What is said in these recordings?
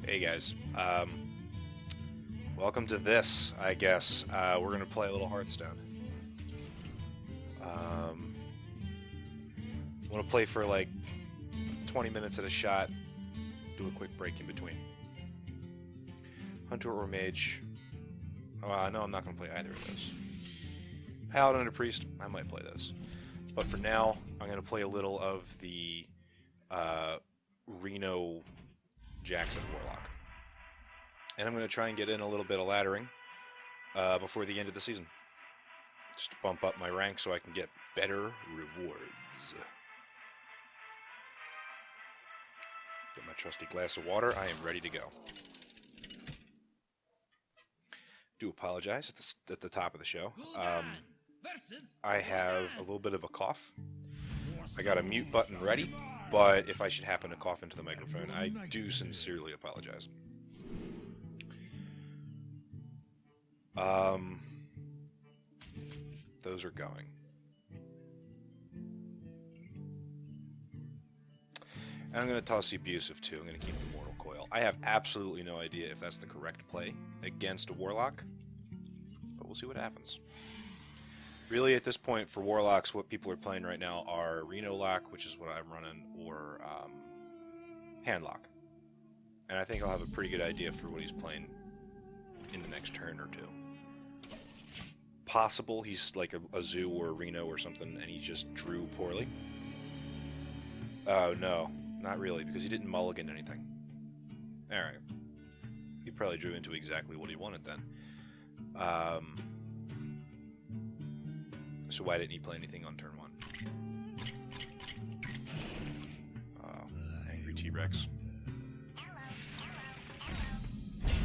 Hey guys, welcome to this, I guess. We're gonna play a little Hearthstone. I want to play for like 20 minutes at a shot, do a quick break in between. Hunter or Mage? No, I'm not gonna play either of those. Paladin or Priest? I might play those. But for now, I'm gonna play a little of the Reno Jackson Warlock. And I'm going to try and get in a little bit of laddering before the end of the season. Just to bump up my rank so I can get better rewards. Get my trusty glass of water. I am ready to go. Do apologize at the top of the show. I have a little bit of a cough. I got a mute button ready, but if I should happen to cough into the microphone, I do sincerely apologize. Those are going. And I'm going to toss the Abusive too. I'm going to keep the Mortal Coil. I have absolutely no idea if that's the correct play against a Warlock, but we'll see what happens. Really, at this point, for Warlocks, what people are playing right now are Reno Lock, which is what I'm running, or Handlock. And I think I'll have a pretty good idea for what he's playing in the next turn or two. Possible he's like a Zoo or a Reno or something, and he just drew poorly. Oh, no. Not really, because he didn't mulligan anything. Alright. He probably drew into exactly what he wanted then. So why didn't he play anything on turn 1? Angry T-Rex.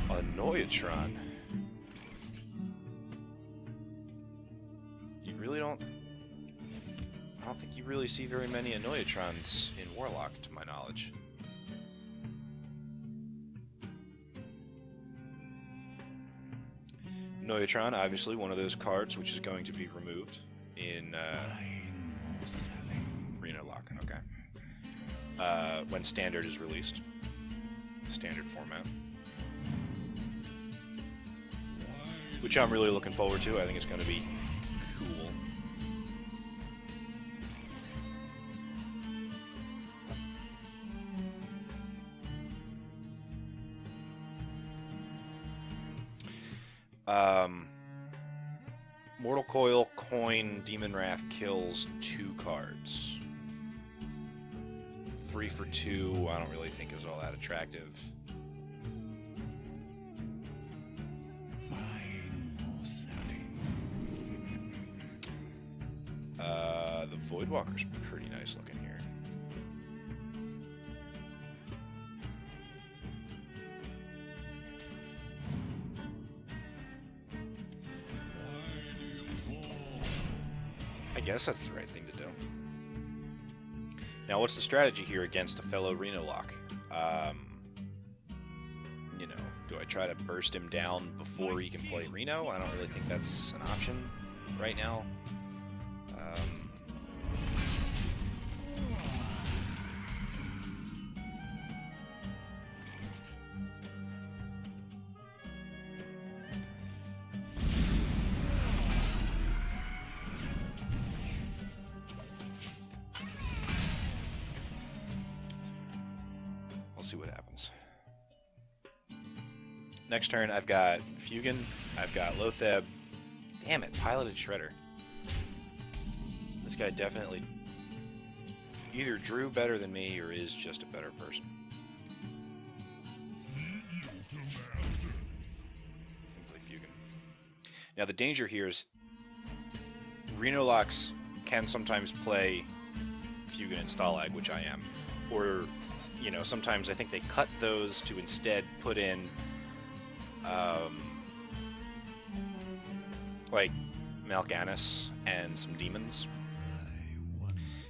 Annoyatron. You really don't... I don't think you really see very many Annoyatrons in Warlock, to my knowledge. Annoyatron, obviously, one of those cards which is going to be removed in Reno Lock. Okay. When Standard is released. Standard format. Which I'm really looking forward to. I think it's going to be cool. Mortal Coil, Coin, Demon Wrath kills 2 cards. 3 for 2, I don't really think is all that attractive. The Voidwalker's pretty nice looking here. I guess that's the right thing to do. Now, what's the strategy here against a fellow Reno Lock? You know, do I try to burst him down before he can play Reno? I don't really think that's an option right now. We'll see what happens. Next turn, I've got Fugan, I've got Lotheb. Damn it, Piloted Shredder. This guy definitely either drew better than me or is just a better person. Play Fugan. Now the danger here is Reno Locks can sometimes play Fugan and Stalag, which I am, or you know, sometimes I think they cut those to instead put in like Mal'Ganis and some demons.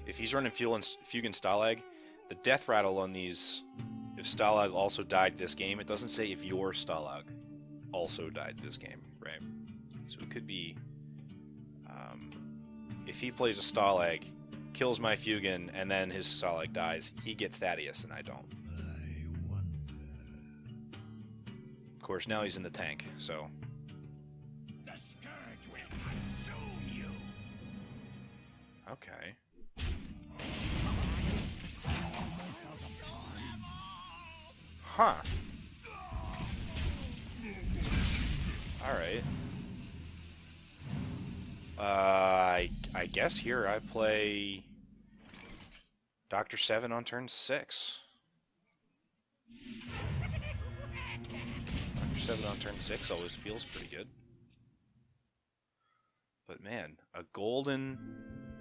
If he's running Fugan Stalag, the death rattle on these, if Stalag also died this game, it doesn't say if your Stalag also died this game, right? So it could be, if he plays a Stalag, kills my Fugan, and then his Stalag dies, he gets Thaddeus and I don't. Of course, now he's in the tank, so... The scourge will consume you. Okay. Huh. Alright. I guess here I play Dr. 7 on turn 6. Dr. 7 on turn 6 always feels pretty good. But man, a golden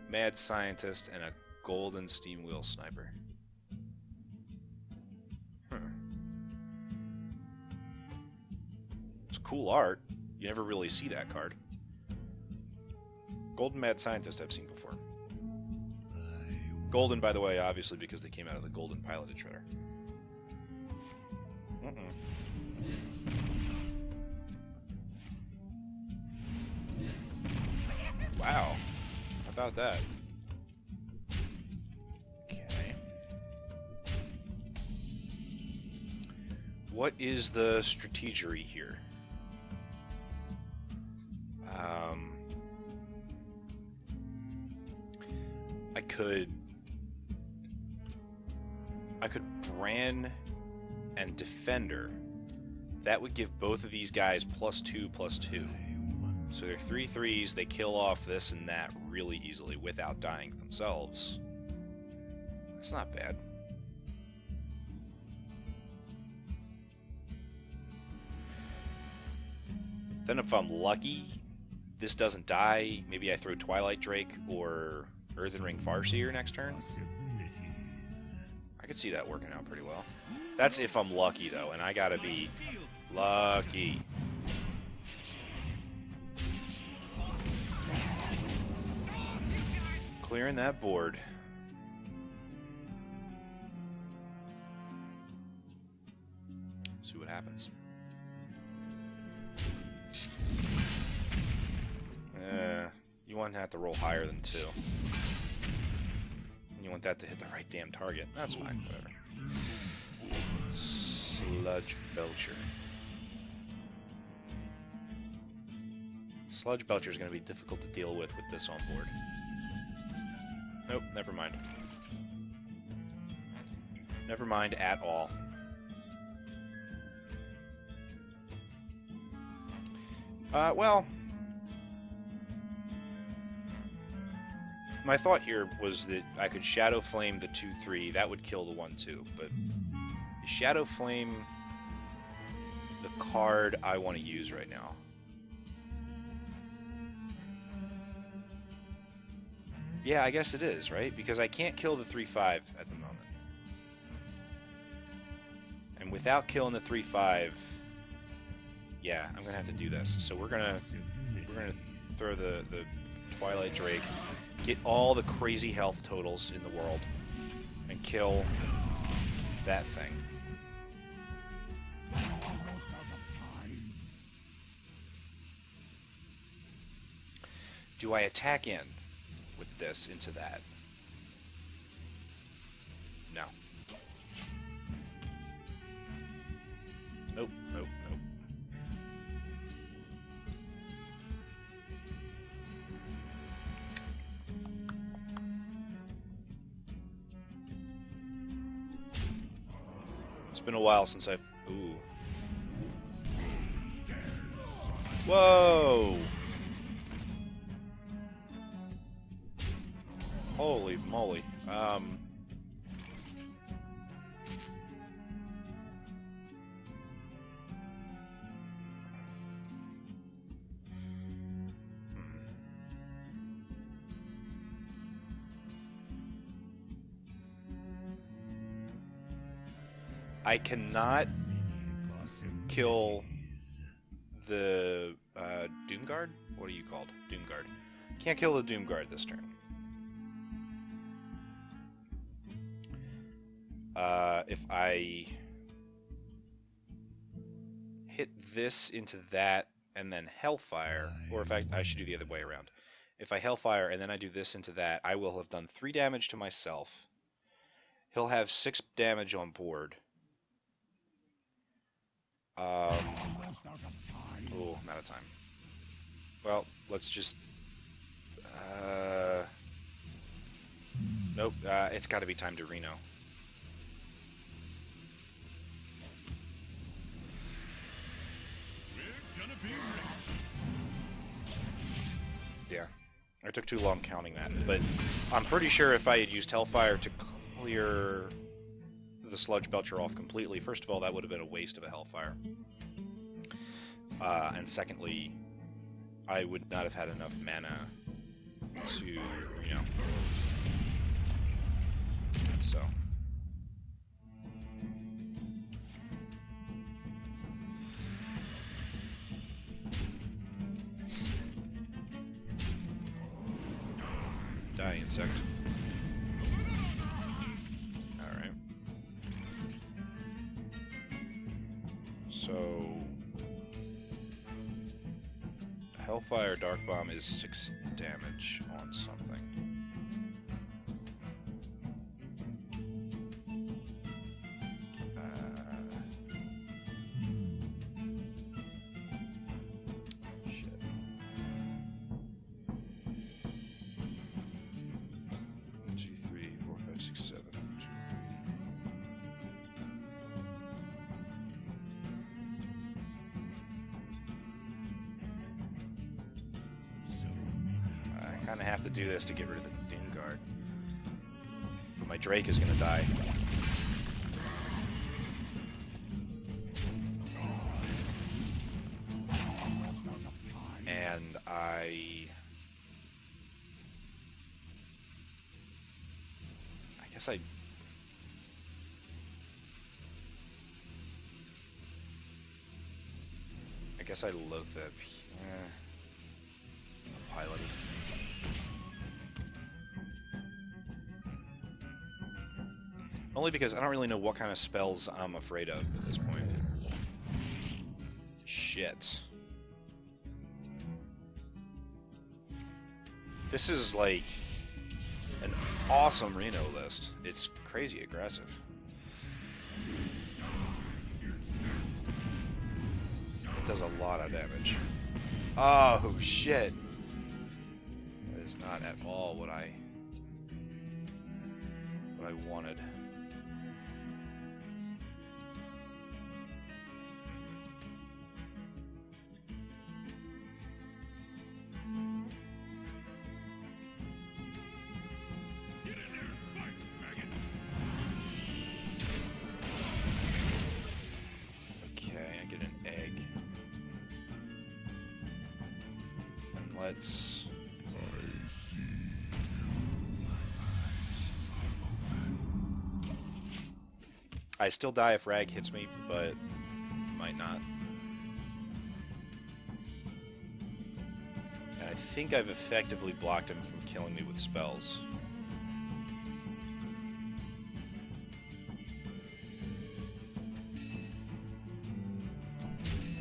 mad scientist and a golden steam wheel sniper. It's cool art. You never really see that card. Golden Mad Scientist I've seen before. Golden, by the way, obviously because they came out of the Golden Piloted Shredder. Wow. How about that? Okay. What is the strategery here? I could Bran and Defender. That would give both of these guys +2/+2. So they're 3/3s, they kill off this and that really easily without dying themselves. That's not bad. Then if I'm lucky, this doesn't die, maybe I throw Twilight Drake or Earthen Ring Farseer next turn. I could see that working out pretty well. That's if I'm lucky though, and I gotta be lucky. Clearing that board. See what happens. You want that to roll higher than 2. And you want that to hit the right damn target. That's fine, whatever. Sludge Belcher. Sludge Belcher is going to be difficult to deal with this on board. Nope, never mind. Never mind at all. Well... my thought here was that I could Shadow Flame the 2/3, that would kill the 1/2, but is Shadow Flame the card I want to use right now? Yeah, I guess it is, right? Because I can't kill the 3/5 at the moment. And without killing the 3/5, yeah, I'm gonna have to do this. So we're gonna throw the Twilight Drake, get all the crazy health totals in the world, and kill that thing. Do I attack in with this into that? No. Nope, nope, nope. It's been a while since I've... Ooh. Whoa! Holy moly. I cannot kill the Doomguard? What are you called? Doomguard. Can't kill the Doomguard this turn. If I hit this into that and then Hellfire, or if I should do the other way around. If I Hellfire and then I do this into that, I will have done 3 damage to myself. He'll have 6 damage on board. Oh, I'm out of time. Well, let's just... Nope, it's got to be time to Reno. Yeah, I took too long counting that, but I'm pretty sure if I had used Hellfire to clear the Sludge Belcher off completely, first of all, that would have been a waste of a Hellfire. And secondly, I would not have had enough mana to, you know. So. Die, insect. Alright. So... Hellfire Dark Bomb is 6 damage on something. Shit. 1, 2, 3, 4, 5, 6, 7. 1, 2, 3. I kind of have to do this to get rid of the Dingard. But my Drake is going to die. And I guess I loathe that. Pilot. Only because I don't really know what kind of spells I'm afraid of at this point. Shit. This is like an awesome Reno list. It's crazy aggressive. It does a lot of damage. Oh shit. That is not at all what I wanted. Okay, I get an egg. And let's... I still die if Rag hits me, but might not. And I think I've effectively blocked him from killing me with spells.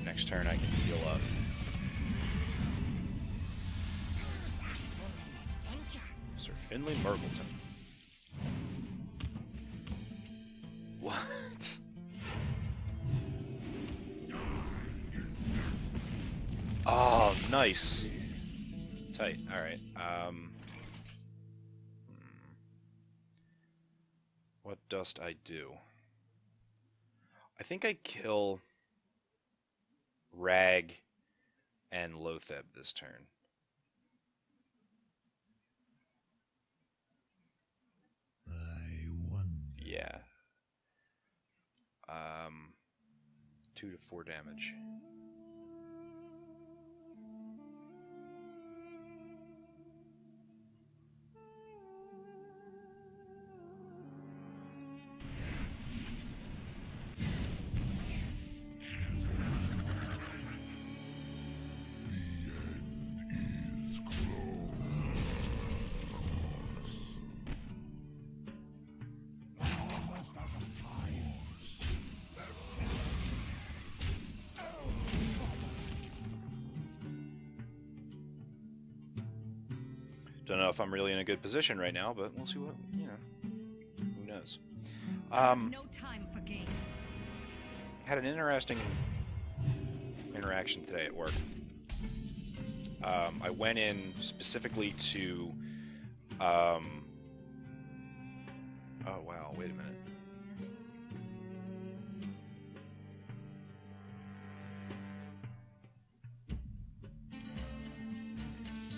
Next turn I can heal up. Sir Finley Mergleton. What? Oh, nice. Tight. Alright. What dost I do? I think I kill Rag and Lotheb this turn. I wonder. Yeah. 2 to 4 damage. Don't know if I'm really in a good position right now, but we'll see what, you know, who knows. No time for games. Had an interesting interaction today at work. I went in specifically to... oh, wow, wait a minute.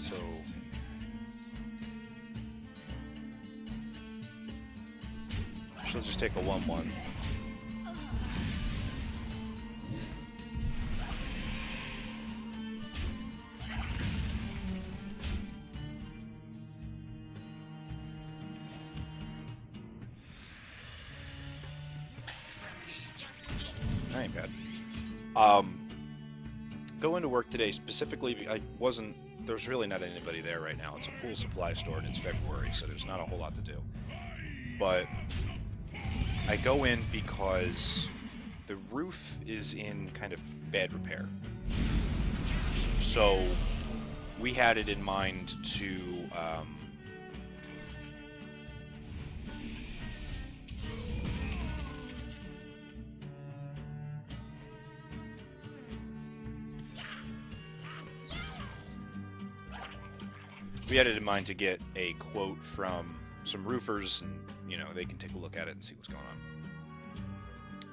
So... she'll just take a 1-1. That ain't bad. Go into work today specifically. There's really not anybody there right now. It's a pool supply store and it's February, so there's not a whole lot to do. But I go in because the roof is in kind of bad repair. So we had it in mind to get a quote from some roofers, and they can take a look at it and see what's going on.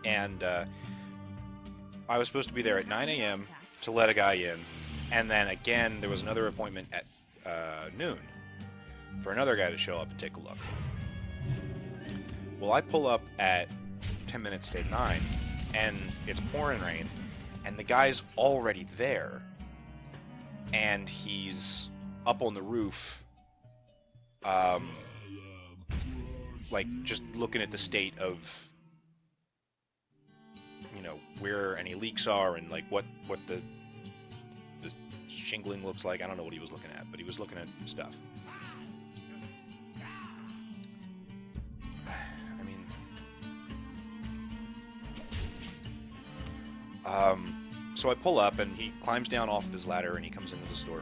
And I was supposed to be there at 9 a.m. to let a guy in, and then again there was another appointment at noon for another guy to show up and take a look. Well, I pull up at 10 minutes to 9, and it's pouring rain, and the guy's already there, and he's up on the roof, like just looking at the state of where any leaks are and like what the shingling looks like. I don't know what he was looking at, but he was looking at stuff. I mean, so I pull up and he climbs down off of his ladder and he comes into the store.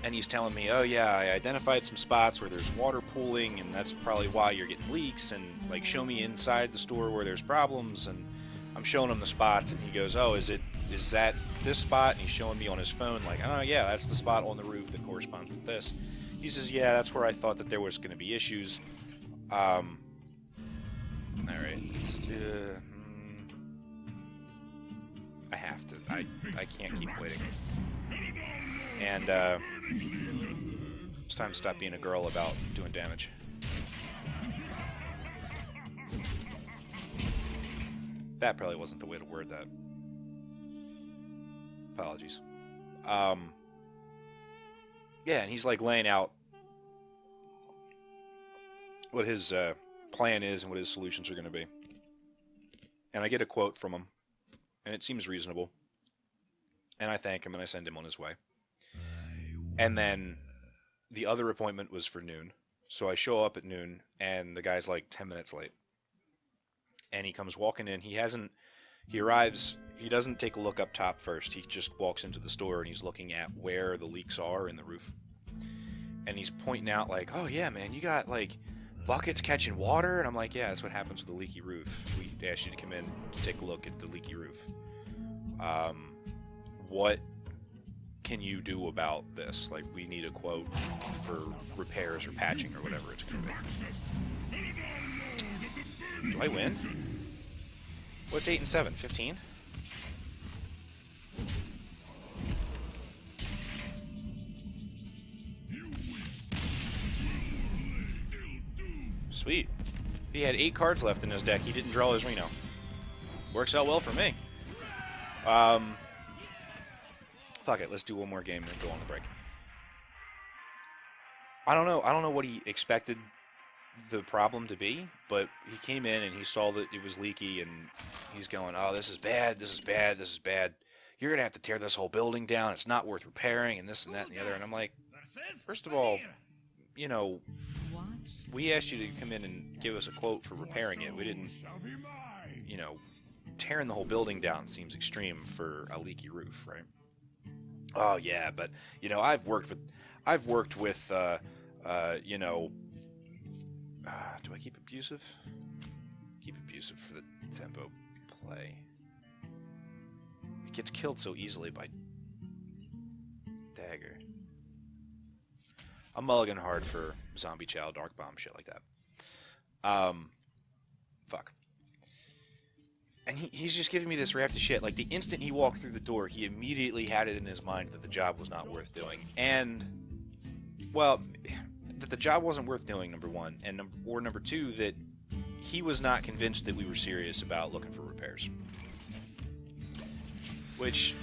And he's telling me, oh yeah, I identified some spots where there's water pooling, and that's probably why you're getting leaks, and like show me inside the store where there's problems. And I'm showing him the spots, and he goes, oh, is that this spot? And he's showing me on his phone, like, oh yeah, that's the spot on the roof that corresponds with this. He says, yeah, that's where I thought that there was going to be issues. All right, I have to. I can't keep waiting. And it's time to stop being a girl about doing damage. That probably wasn't the way to word that. Apologies. Yeah, and he's like laying out what his plan is and what his solutions are going to be. And I get a quote from him, and it seems reasonable. And I thank him and I send him on his way. And then the other appointment was for noon. So I show up at noon, and the guy's like 10 minutes late. And he comes walking in. He arrives, he doesn't take a look up top first. He just walks into the store, and he's looking at where the leaks are in the roof. And he's pointing out like, oh yeah, man, you got like buckets catching water? And I'm like, yeah, that's what happens with a leaky roof. We asked you to come in to take a look at the leaky roof. What can you do about this? Like, we need a quote for repairs or patching or whatever it's going to be. Do I win? What's 8 and 7? 15? Sweet. He had 8 cards left in his deck. He didn't draw his Reno. Works out well for me. Fuck it, let's do one more game and go on the break. I don't know what he expected the problem to be, but he came in and he saw that it was leaky, and he's going, oh, this is bad, this is bad, this is bad. You're gonna have to tear this whole building down. It's not worth repairing, and this and that and the other. And I'm like, first of all, we asked you to come in and give us a quote for repairing it. We didn't, tearing the whole building down seems extreme for a leaky roof, right? Oh yeah, but I've worked with do I keep abusive? Keep abusive for the tempo play. It gets killed so easily by dagger. I'm mulligan hard for Zombie Chow, Dark Bomb, shit like that. Fuck. And he's just giving me this raft of shit. Like, the instant he walked through the door, he immediately had it in his mind that the job was not worth doing. And, well, that the job wasn't worth doing, number one. And number two, that he was not convinced that we were serious about looking for repairs. Which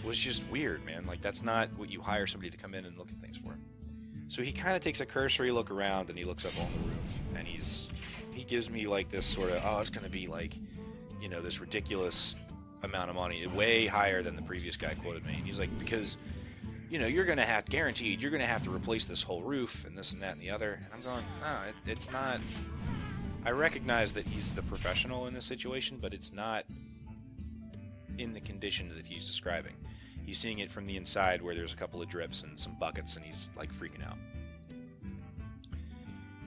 was just weird, man. Like, that's not what you hire somebody to come in and look at things for. So he kind of takes a cursory look around, and he looks up on the roof, and he gives me, like, this sort of, oh, it's going to be, like, you know, this ridiculous amount of money, way higher than the previous guy quoted me. And he's like, because, you know, you're going to have, guaranteed, you're going to have to replace this whole roof, and this and that and the other. And I'm going, no, it's not. I recognize that he's the professional in this situation, but it's not in the condition that he's describing. He's seeing it from the inside where there's a couple of drips and some buckets, and he's like freaking out.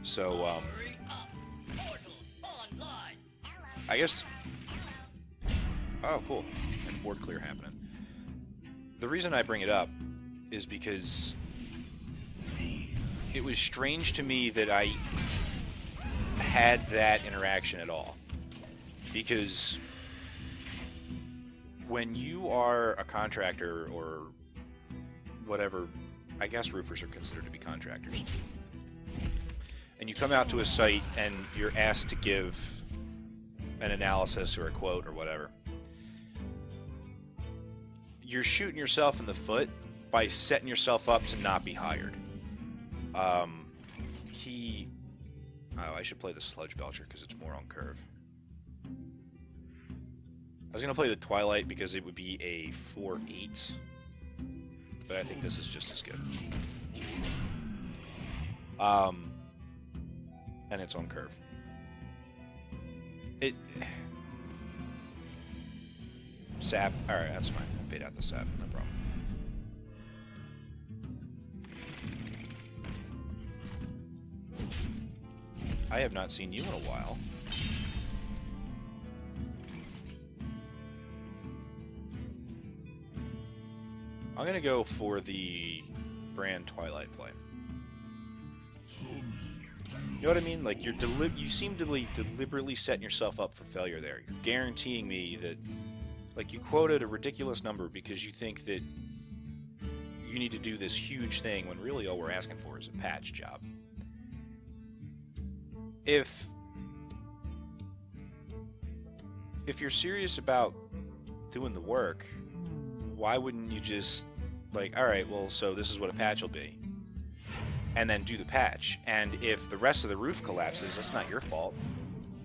So I guess, oh cool, and board clear happening. The reason I bring it up is because it was strange to me that I had that interaction at all, because when you are a contractor or whatever, I guess roofers are considered to be contractors, and you come out to a site and you're asked to give an analysis or a quote or whatever, you're shooting yourself in the foot by setting yourself up to not be hired. Oh, I should play the Sludge Belcher because it's more on curve. I was going to play the Twilight because it would be a 4/8, but I think this is just as good. And it's on curve. Sap, alright, that's fine. I paid out the sap, no problem. I have not seen you in a while. I'm gonna go for the Brand Twilight play. You know what I mean? Like, you seem to be deliberately setting yourself up for failure there. You're guaranteeing me that, like, you quoted a ridiculous number because you think that you need to do this huge thing when really all we're asking for is a patch job. If you're serious about doing the work, why wouldn't you just, like, alright, well, so this is what a patch will be, and then do the patch? And if the rest of the roof collapses, that's not your fault.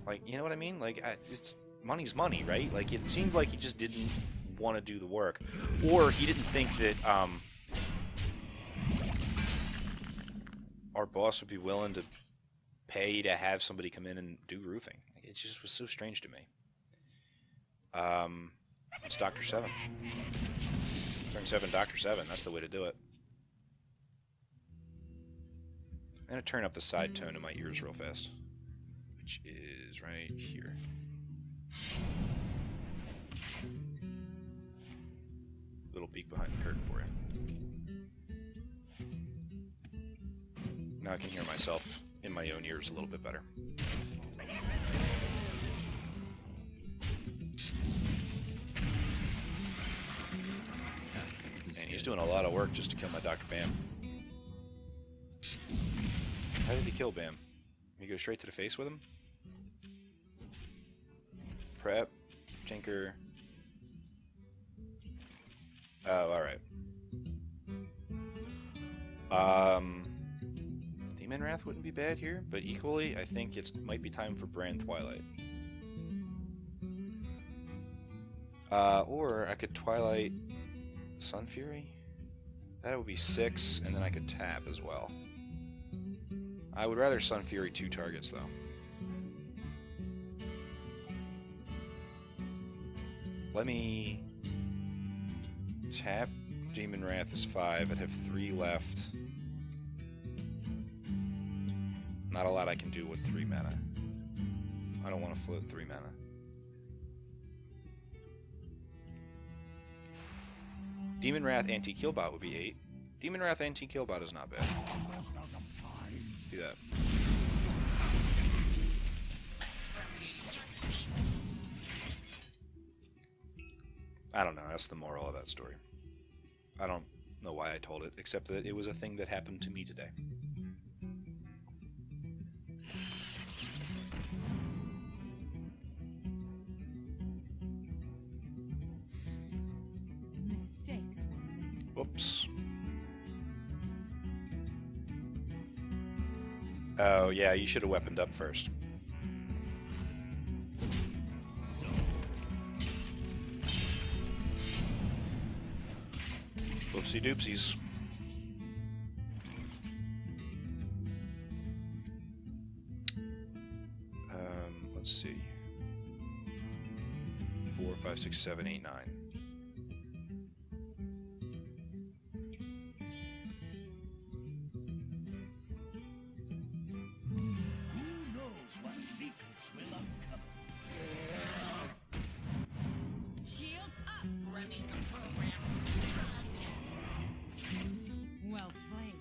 Like, you know what I mean? Like, it's money's money, right? Like, it seemed like he just didn't want to do the work, or he didn't think that our boss would be willing to pay to have somebody come in and do roofing. It just was so strange to me. It's Dr. 7. Turn 7, Dr. 7. That's the way to do it. I'm going to turn up the side tone in my ears real fast, which is right here. Little peek behind the curtain for you. Now I can hear myself in my own ears a little bit better. And he's doing a lot of work just to kill my Dr. Bam. How did he kill Bam? He go straight to the face with him? Prep, Tinker. Oh, alright. Demon Wrath wouldn't be bad here, but equally, I think it might be time for Brand Twilight. Or I could Twilight Sun Fury. That would be 6, and then I could tap as well. I would rather Sun Fury 2 targets, though. Let me tap. Demon Wrath is 5. I'd have 3 left. Not a lot I can do with 3 mana. I don't want to float 3 mana. Demon Wrath anti-killbot would be 8. Demon Wrath anti-killbot is not bad. Let's do that. I don't know, that's the moral of that story. I don't know why I told it, except that it was a thing that happened to me today. Mistakes were made. Whoops. Oh, yeah, you should have weaponed up first. Whoopsie doopsies. Let's see. 4, 5, 6, 7, 8, 9. Who knows what secrets will uncover? Shields up. Running the program. Well played.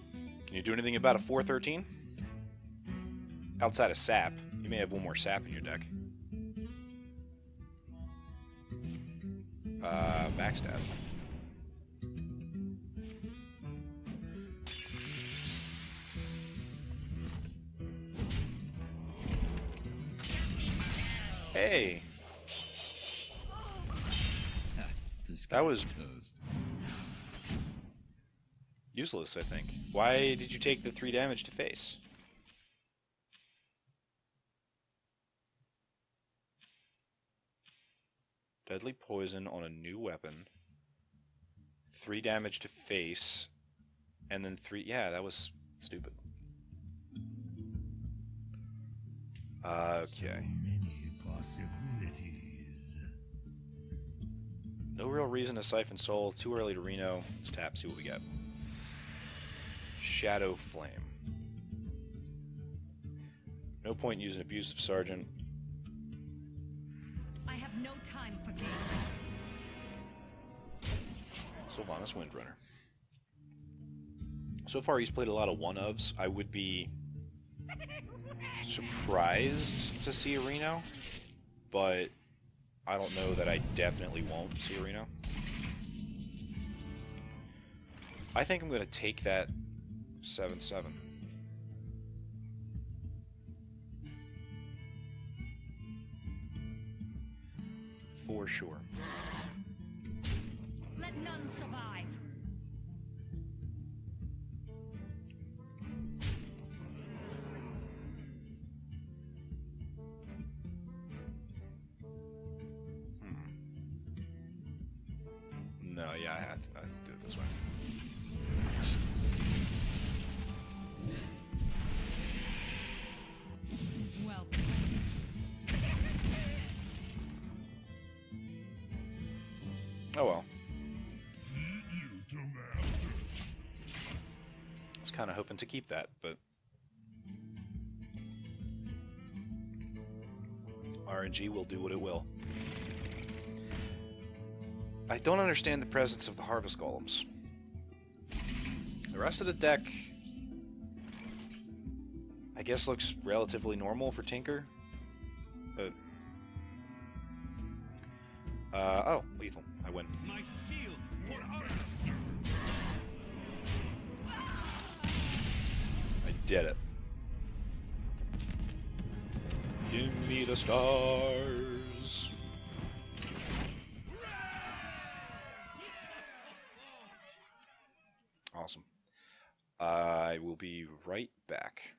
Can you do anything about a 413? Outside of sap. You may have one more sap in your deck. Backstab. Hey! That was toast. useless, I think. Why did you take the 3 damage to face? Deadly poison on a new weapon. 3 damage to face. And then 3... Yeah, that was stupid. Okay. Many possibilities. No real reason to Siphon Soul. Too early to Reno. Let's tap, see what we get. Shadow Flame. No point using Abusive Sergeant. I have no time for games. Sylvanas Windrunner. So far he's played a lot of one-ofs. I would be surprised to see a Reno, but I don't know that I definitely won't see a Reno. I think I'm going to take that 7/7. For sure. Let none survive. No, yeah, I have to do it this way. Well, Oh well. You to master. I was kind of hoping to keep that, but RNG will do what it will. I don't understand the presence of the Harvest Golems. The rest of the deck, I guess, looks relatively normal for Tinker, but oh, lethal. I win. My shield for Hearthstone. I did it. Give me the stars. Awesome. I will be right back.